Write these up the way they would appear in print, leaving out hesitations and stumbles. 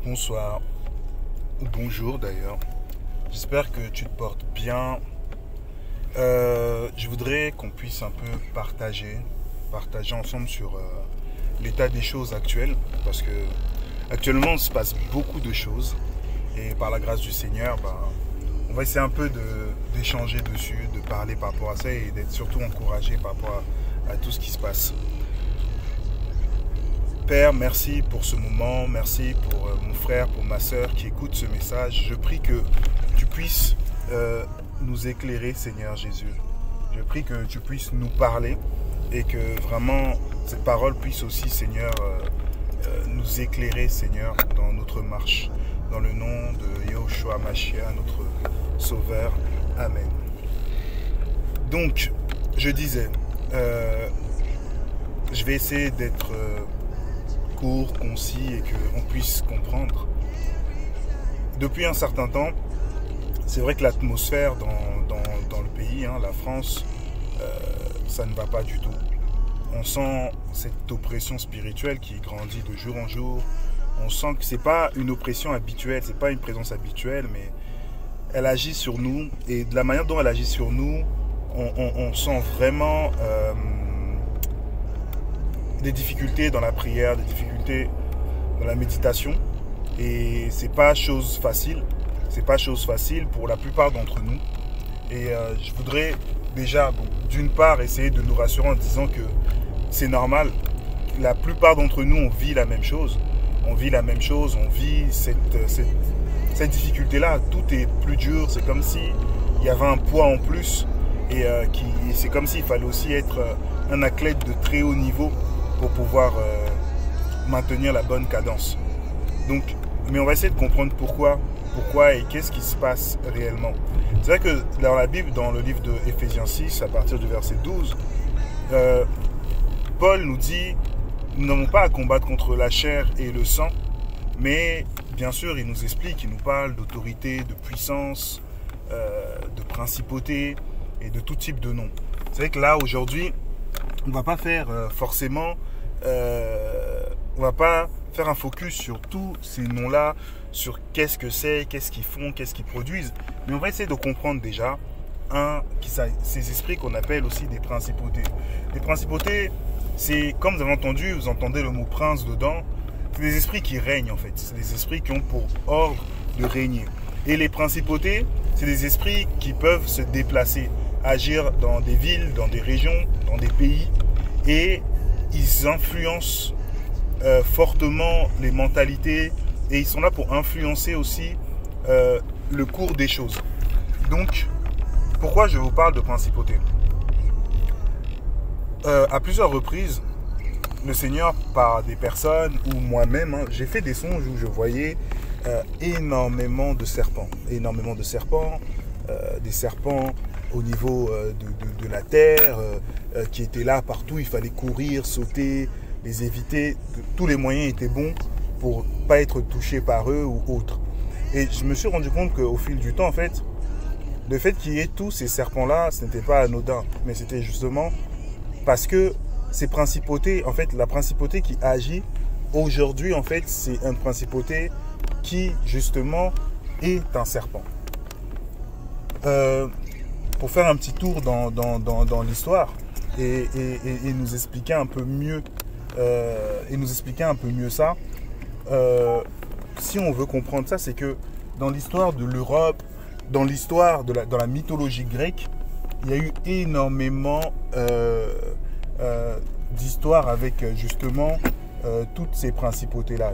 Bonsoir, ou bonjour d'ailleurs. J'espère que tu te portes bien. Je voudrais qu'on puisse un peu partager ensemble sur l'état des choses actuelles, parce que actuellement il se passe beaucoup de choses et par la grâce du Seigneur, on va essayer un peu d'échanger dessus, de parler par rapport à ça et d'être surtout encouragé par rapport à tout ce qui se passe. Père, merci pour ce moment, merci pour mon frère, pour ma soeur qui écoute ce message. Je prie que tu puisses nous éclairer, Seigneur Jésus. Je prie que tu puisses nous parler et que vraiment cette parole puisse aussi, Seigneur, nous éclairer, Seigneur, dans notre marche. Dans le nom de Yahushua Mashiach, notre Sauveur. Amen. Donc, je disais, je vais essayer d'être court, concis et qu'on puisse comprendre. Depuis un certain temps, c'est vrai que l'atmosphère dans le pays, la France, ça ne va pas du tout. On sent cette oppression spirituelle qui grandit de jour en jour. On sent que ce n'est pas une oppression habituelle, ce n'est pas une présence habituelle, mais elle agit sur nous. Et de la manière dont elle agit sur nous, on sent vraiment des difficultés dans la prière, des difficultés dans la méditation. Et c'est pas chose facile. C'est pas chose facile pour la plupart d'entre nous. Et je voudrais déjà, d'une part, essayer de nous rassurer en disant que c'est normal. La plupart d'entre nous, on vit la même chose. On vit la même chose, on vit cette difficulté-là. Tout est plus dur. C'est comme s'il y avait un poids en plus. Et c'est comme s'il fallait aussi être un athlète de très haut niveau pour pouvoir maintenir la bonne cadence. Donc, mais on va essayer de comprendre pourquoi et qu'est-ce qui se passe réellement. C'est vrai que dans la Bible, dans le livre de Éphésiens 6, à partir du verset 12, Paul nous dit, nous n'avons pas à combattre contre la chair et le sang, mais bien sûr, il nous explique, il nous parle d'autorité, de puissance, de principauté et de tout type de noms. C'est vrai que là, aujourd'hui, on ne va pas faire forcément, on va pas faire un focus sur tous ces noms-là, sur qu'est-ce que c'est, qu'est-ce qu'ils font, qu'est-ce qu'ils produisent. Mais on va essayer de comprendre déjà ces esprits qu'on appelle aussi des principautés. Les principautés, c'est, comme vous avez entendu, vous entendez le mot prince dedans, c'est des esprits qui règnent en fait. C'est des esprits qui ont pour ordre de régner. Et les principautés, c'est des esprits qui peuvent se déplacer, agir dans des villes, dans des régions, dans des pays. Et ils influencent fortement les mentalités et ils sont là pour influencer aussi le cours des choses. Donc, pourquoi je vous parle de principauté? À plusieurs reprises, le Seigneur, par des personnes ou moi-même, j'ai fait des songes où je voyais énormément de serpents. Énormément de serpents, des serpents au niveau de la terre, qui étaient là partout. Il fallait courir, sauter, les éviter. Tous les moyens étaient bons pour ne pas être touché par eux ou autres. Et je me suis rendu compte qu'au fil du temps, en fait, le fait qu'il y ait tous ces serpents-là, ce n'était pas anodin, mais c'était justement parce que ces principautés, en fait, la principauté qui agit aujourd'hui, en fait, c'est une principauté qui, justement, est un serpent. Pour faire un petit tour dans l'histoire et nous expliquer un peu mieux ça, si on veut comprendre ça, c'est que dans l'histoire de l'Europe, dans la mythologie grecque, il y a eu énormément d'histoires avec justement toutes ces principautés-là.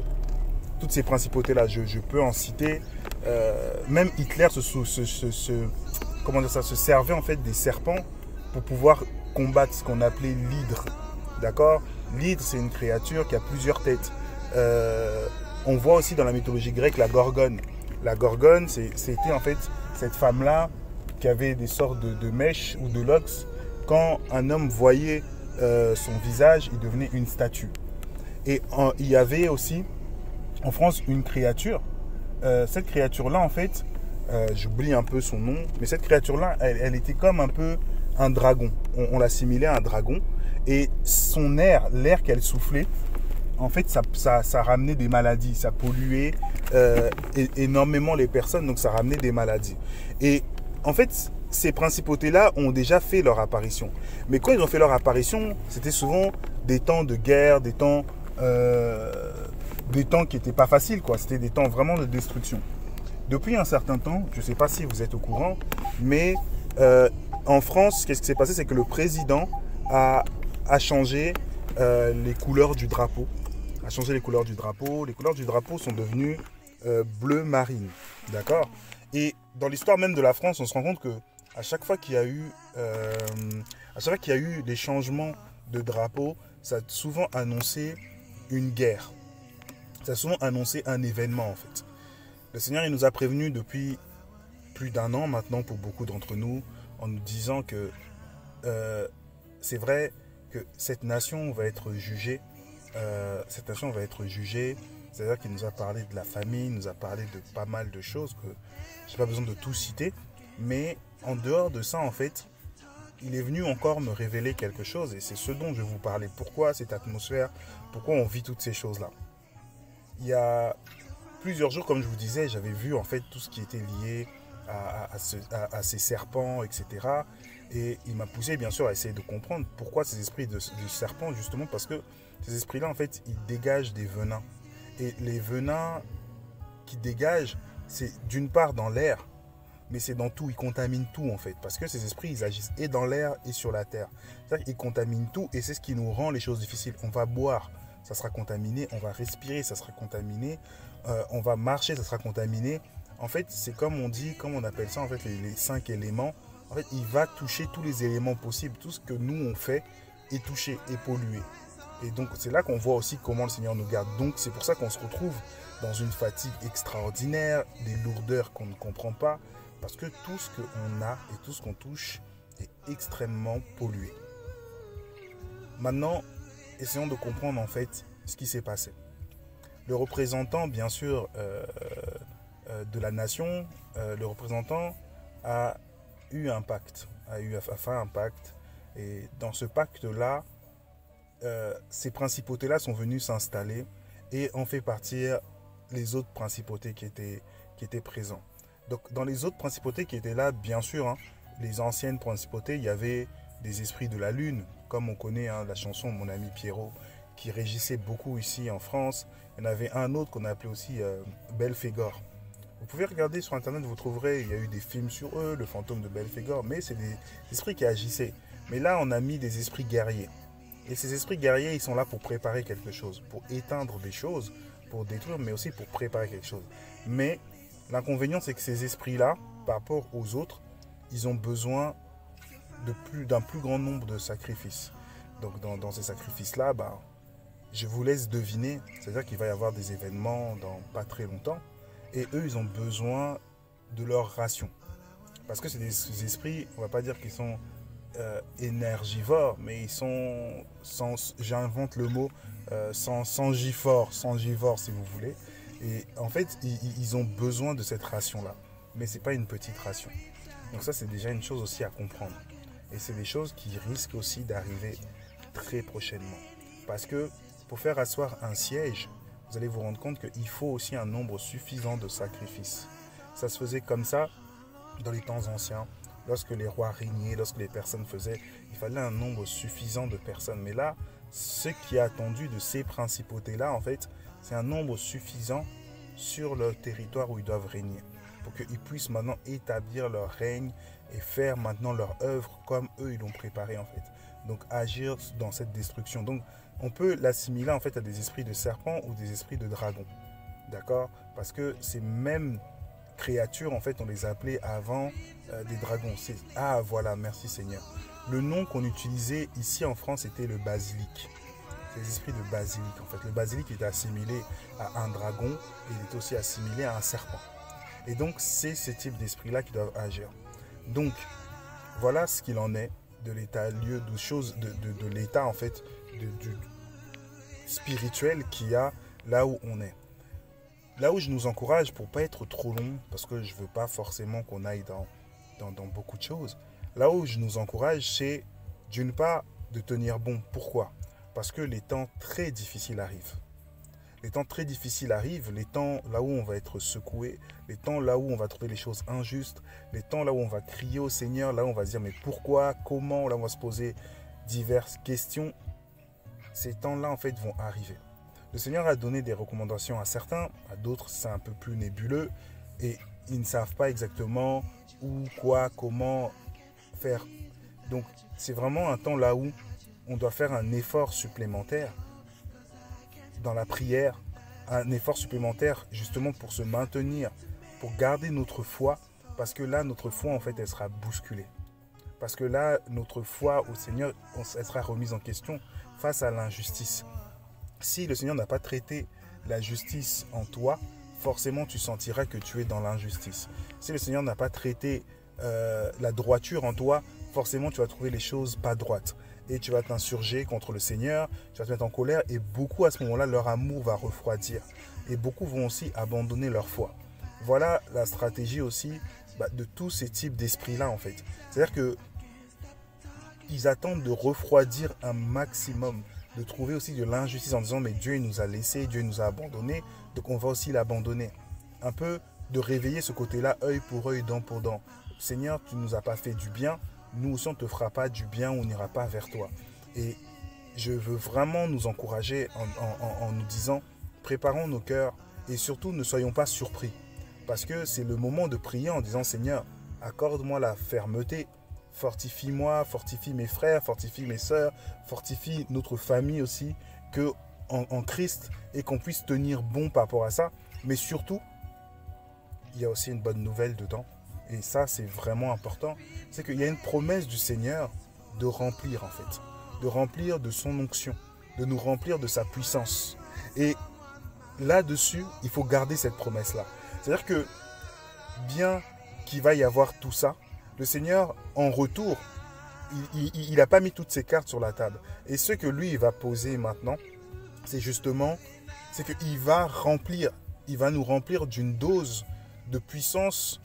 Toutes ces principautés-là, je peux en citer. Même Hitler se servait en fait des serpents pour pouvoir combattre ce qu'on appelait l'hydre. D'accord? L'hydre, c'est une créature qui a plusieurs têtes. On voit aussi dans la mythologie grecque la gorgone. La gorgone, c'était en fait cette femme-là qui avait des sortes de mèches ou de locks. Quand un homme voyait son visage, il devenait une statue. Et il y avait aussi en France une créature. Cette créature-là, en fait, j'oublie un peu son nom, mais cette créature-là, elle était comme un peu un dragon. On l'assimilait à un dragon. Et son air, l'air qu'elle soufflait, en fait, ça ramenait des maladies, ça polluait énormément les personnes, donc ça ramenait des maladies. Et en fait, ces principautés-là ont déjà fait leur apparition. Mais quand ils ont fait leur apparition, c'était souvent des temps de guerre, des temps qui n'étaient pas faciles, quoi. C'était des temps vraiment de destruction. Depuis un certain temps, je ne sais pas si vous êtes au courant, mais en France, qu'est-ce qui s'est passé? C'est que le président a changé les couleurs du drapeau. A changé les couleurs du drapeau. Les couleurs du drapeau sont devenues bleu marine. D'accord? Et dans l'histoire même de la France, on se rend compte que à chaque fois qu'il y a eu, les changements de drapeau, ça a souvent annoncé une guerre. Ça a souvent annoncé un événement en fait. Le Seigneur, il nous a prévenus depuis plus d'un an maintenant pour beaucoup d'entre nous, en nous disant que c'est vrai que cette nation va être jugée. C'est-à-dire qu'il nous a parlé de la famine, il nous a parlé de pas mal de choses que je n'ai pas besoin de tout citer. Mais en dehors de ça, en fait, il est venu encore me révéler quelque chose et c'est ce dont je vais vous parler. Pourquoi cette atmosphère? Pourquoi on vit toutes ces choses-là? Il y a plusieurs jours, comme je vous disais, j'avais vu en fait tout ce qui était lié à ces serpents, etc. Et il m'a poussé bien sûr à essayer de comprendre pourquoi ces esprits de serpents, justement parce que ces esprits-là, en fait, ils dégagent des venins. Et les venins qu'ils dégagent, c'est d'une part dans l'air, mais c'est dans tout, ils contaminent tout en fait. Parce que ces esprits, ils agissent et dans l'air et sur la terre. C'est-à-dire qu'ils contaminent tout et c'est ce qui nous rend les choses difficiles. On va boire, ça sera contaminé. On va respirer, ça sera contaminé. On va marcher, ça sera contaminé. En fait, c'est comme on dit, comme on appelle ça, en fait, les 5 éléments. En fait, il va toucher tous les éléments possibles. Tout ce que nous, on fait est touché, est pollué. Et donc, c'est là qu'on voit aussi comment le Seigneur nous garde. Donc, c'est pour ça qu'on se retrouve dans une fatigue extraordinaire, des lourdeurs qu'on ne comprend pas, parce que tout ce qu'on a et tout ce qu'on touche est extrêmement pollué. Maintenant, essayons de comprendre en fait ce qui s'est passé. Le représentant, bien sûr, de la nation, le représentant a eu un pacte, a fait un pacte. Et dans ce pacte-là, ces principautés-là sont venues s'installer et ont fait partir les autres principautés qui étaient présentes. Donc, dans les autres principautés qui étaient là, bien sûr, hein, les anciennes principautés, il y avait des esprits de la lune, comme on connaît la chanson Mon ami Pierrot, qui régissait beaucoup ici en France. Il y en avait un autre qu'on a appelé aussi Belphégor. Vous pouvez regarder sur Internet, vous trouverez, il y a eu des films sur eux, le fantôme de Belphégor, mais c'est des esprits qui agissaient. Mais là, on a mis des esprits guerriers. Et ces esprits guerriers, ils sont là pour préparer quelque chose, pour éteindre des choses, pour détruire, mais aussi pour préparer quelque chose. Mais l'inconvénient, c'est que ces esprits-là, par rapport aux autres, ils ont besoin d'un plus grand nombre de sacrifices. Donc dans ces sacrifices-là, je vous laisse deviner, c'est-à-dire qu'il va y avoir des événements dans pas très longtemps, et eux, ils ont besoin de leur ration. Parce que c'est des esprits, on ne va pas dire qu'ils sont énergivores, mais ils sont, j'invente le mot, sangivores si vous voulez. Et en fait, ils ont besoin de cette ration-là. Mais ce n'est pas une petite ration. Donc ça, c'est déjà une chose aussi à comprendre. Et c'est des choses qui risquent aussi d'arriver très prochainement. Parce que pour faire asseoir un siège, vous allez vous rendre compte qu'il faut aussi un nombre suffisant de sacrifices. Ça se faisait comme ça dans les temps anciens. Lorsque les rois régnaient, lorsque les personnes faisaient, il fallait un nombre suffisant de personnes. Mais là, ce qui est attendu de ces principautés-là, en fait, c'est un nombre suffisant sur le territoire où ils doivent régner. Pour qu'ils puissent maintenant établir leur règne et faire maintenant leur œuvre comme eux, ils l'ont préparé en fait. Donc agir dans cette destruction. Donc on peut l'assimiler en fait à des esprits de serpents ou des esprits de dragons. D'accord? Parce que ces mêmes créatures, en fait, on les appelait avant des dragons. Ah voilà, merci Seigneur. Le nom qu'on utilisait ici en France était le basilic. C'est les esprits de basilic en fait. Le basilic était assimilé à un dragon et il est aussi assimilé à un serpent. Et donc c'est ce type d'esprit-là qui doivent agir. Donc voilà ce qu'il en est de l'état, lieu de choses, de l'état en fait du spirituel qu'il y a là où on est. Là où je nous encourage, pour ne pas être trop long, parce que je ne veux pas forcément qu'on aille dans beaucoup de choses, là où je nous encourage, c'est d'une part de tenir bon. Pourquoi? Parce que les temps très difficiles arrivent. Les temps très difficiles arrivent, les temps là où on va être secoué, les temps là où on va trouver les choses injustes, les temps là où on va crier au Seigneur, là où on va se dire mais pourquoi, comment, là où on va se poser diverses questions. Ces temps-là en fait vont arriver. Le Seigneur a donné des recommandations à certains, à d'autres c'est un peu plus nébuleux et ils ne savent pas exactement où, quoi, comment faire. Donc c'est vraiment un temps là où on doit faire un effort supplémentaire dans la prière, un effort supplémentaire justement pour se maintenir, pour garder notre foi, parce que là notre foi en fait elle sera bousculée. Parce que là notre foi au Seigneur elle sera remise en question face à l'injustice. Si le Seigneur n'a pas traité la justice en toi, forcément tu sentiras que tu es dans l'injustice. Si le Seigneur n'a pas traité la droiture en toi, forcément tu vas trouver les choses pas droites. Et tu vas t'insurger contre le Seigneur, tu vas te mettre en colère et beaucoup à ce moment-là, leur amour va refroidir. Et beaucoup vont aussi abandonner leur foi. Voilà la stratégie aussi de tous ces types d'esprits-là en fait. C'est-à-dire que ils attendent de refroidir un maximum, de trouver aussi de l'injustice en disant mais Dieu il nous a laissés, Dieu nous a abandonnés, donc on va aussi l'abandonner. Un peu de réveiller ce côté-là, œil pour œil, dent pour dent. Seigneur, tu ne nous as pas fait du bien, nous aussi on ne te fera pas du bien, on n'ira pas vers toi. Et je veux vraiment nous encourager en nous disant, préparons nos cœurs et surtout ne soyons pas surpris. Parce que c'est le moment de prier en disant, Seigneur, accorde-moi la fermeté, fortifie-moi, fortifie mes frères, fortifie mes sœurs, fortifie notre famille aussi, que en Christ et qu'on puisse tenir bon par rapport à ça. Mais surtout, il y a aussi une bonne nouvelle dedans. Et ça, c'est vraiment important. C'est qu'il y a une promesse du Seigneur de remplir, en fait. De remplir de son onction. De nous remplir de sa puissance. Et là-dessus, il faut garder cette promesse-là. C'est-à-dire que, bien qu'il va y avoir tout ça, le Seigneur, en retour, il n'a pas mis toutes ses cartes sur la table. Et ce que lui, il va poser maintenant, c'est justement, c'est qu'il va remplir, il va nous remplir d'une dose de puissance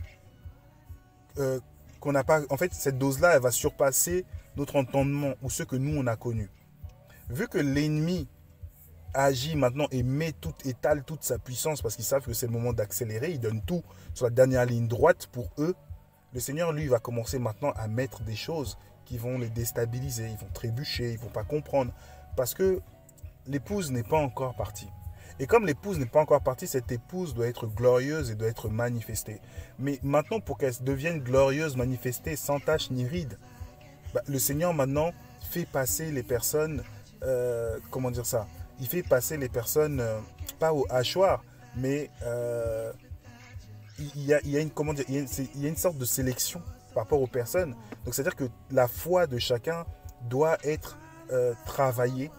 qu'on n'a pas. En fait, cette dose-là, elle va surpasser notre entendement ou ce que nous, on a connu. Vu que l'ennemi agit maintenant et étale toute sa puissance parce qu'ils savent que c'est le moment d'accélérer, ils donnent tout sur la dernière ligne droite pour eux, le Seigneur, lui, va commencer maintenant à mettre des choses qui vont les déstabiliser, ils vont trébucher, ils ne vont pas comprendre parce que l'épouse n'est pas encore partie. Et comme l'épouse n'est pas encore partie, cette épouse doit être glorieuse et doit être manifestée. Mais maintenant, pour qu'elle devienne glorieuse, manifestée, sans tache ni ride, le Seigneur maintenant fait passer les personnes, comment dire ça? Il fait passer les personnes, pas au hachoir, mais il y a une sorte de sélection par rapport aux personnes. Donc c'est-à-dire que la foi de chacun doit être travaillée,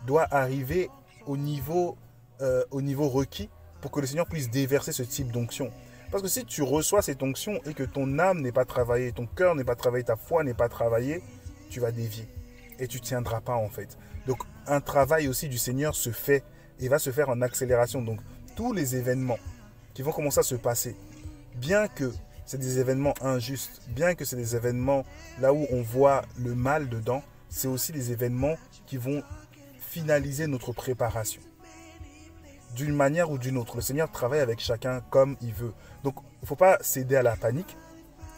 doit arriver au niveau requis pour que le Seigneur puisse déverser ce type d'onction. Parce que si tu reçois cette onction et que ton âme n'est pas travaillée, ton cœur n'est pas travaillé, ta foi n'est pas travaillée, tu vas dévier et tu ne tiendras pas en fait. Donc un travail aussi du Seigneur se fait et va se faire en accélération. Donc tous les événements qui vont commencer à se passer, bien que c'est des événements injustes, bien que c'est des événements là où on voit le mal dedans, c'est aussi des événements qui vont finaliser notre préparation. D'une manière ou d'une autre. Le Seigneur travaille avec chacun comme il veut. Donc, il ne faut pas céder à la panique.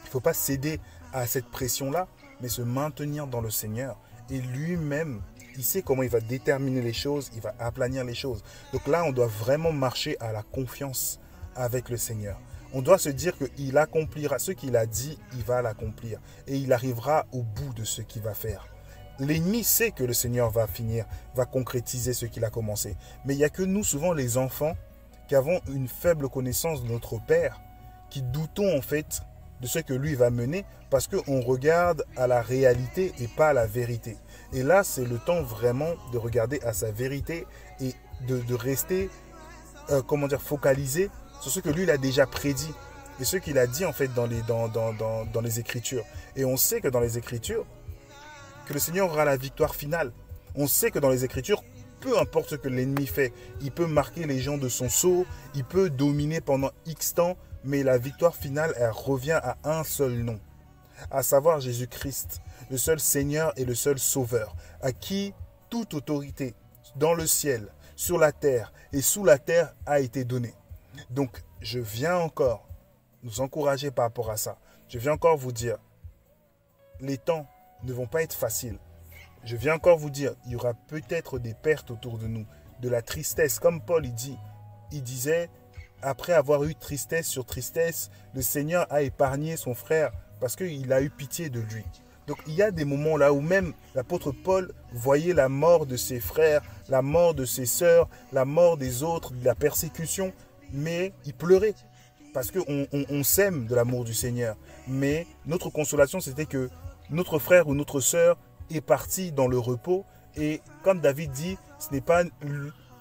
Il ne faut pas céder à cette pression-là, mais se maintenir dans le Seigneur. Et lui-même, il sait comment il va déterminer les choses, il va aplanir les choses. Donc là, on doit vraiment marcher à la confiance avec le Seigneur. On doit se dire qu'il accomplira ce qu'il a dit, il va l'accomplir. Et il arrivera au bout de ce qu'il va faire. L'ennemi sait que le Seigneur va finir, va concrétiser ce qu'il a commencé. Mais il n'y a que nous, souvent les enfants, qui avons une faible connaissance de notre Père, qui doutons en fait de ce que lui va mener, parce qu'on regarde à la réalité et pas à la vérité. Et là, c'est le temps vraiment de regarder à sa vérité et de rester, focalisé sur ce que lui il a déjà prédit. Et ce qu'il a dit en fait dans les Écritures. Et on sait que dans les Écritures, que le Seigneur aura la victoire finale. On sait que dans les Écritures, peu importe ce que l'ennemi fait, il peut marquer les gens de son sceau, il peut dominer pendant X temps, mais la victoire finale, elle revient à un seul nom, à savoir Jésus-Christ, le seul Seigneur et le seul Sauveur, à qui toute autorité dans le ciel, sur la terre et sous la terre a été donné. Donc, je viens encore nous encourager par rapport à ça. Je viens encore vous dire, les temps ne vont pas être faciles. Je viens encore vous dire, il y aura peut-être des pertes autour de nous, de la tristesse. Comme Paul, il disait, après avoir eu tristesse sur tristesse, le Seigneur a épargné son frère parce qu'il a eu pitié de lui. Donc il y a des moments là où même l'apôtre Paul voyait la mort de ses frères, la mort de ses sœurs, la mort des autres, de la persécution, mais il pleurait parce qu'on s'aime de l'amour du Seigneur. Mais notre consolation, c'était que notre frère ou notre sœur est parti dans le repos. Et comme David dit, ce n'est pas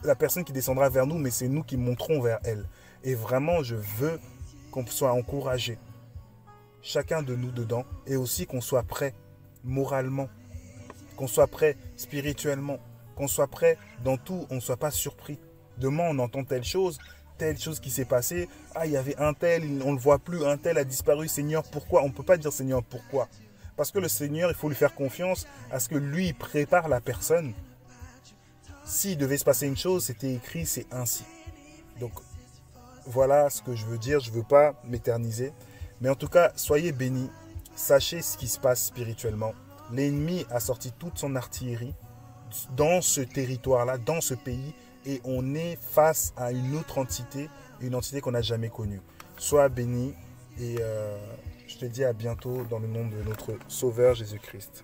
la personne qui descendra vers nous, mais c'est nous qui monterons vers elle. Et vraiment, je veux qu'on soit encouragé, chacun de nous dedans, et aussi qu'on soit prêt moralement, qu'on soit prêt spirituellement, qu'on soit prêt dans tout, on ne soit pas surpris. Demain, on entend telle chose qui s'est passée. Ah, il y avait un tel, on ne le voit plus, un tel a disparu. Seigneur, pourquoi? On ne peut pas dire Seigneur, pourquoi? Parce que le Seigneur, il faut lui faire confiance à ce que lui prépare la personne. S'il devait se passer une chose, c'était écrit, c'est ainsi. Donc, voilà ce que je veux dire. Je ne veux pas m'éterniser. Mais en tout cas, soyez bénis. Sachez ce qui se passe spirituellement. L'ennemi a sorti toute son artillerie dans ce territoire-là, dans ce pays. Et on est face à une autre entité, une entité qu'on n'a jamais connue. Sois béni et je te dis à bientôt dans le nom de notre Sauveur Jésus-Christ.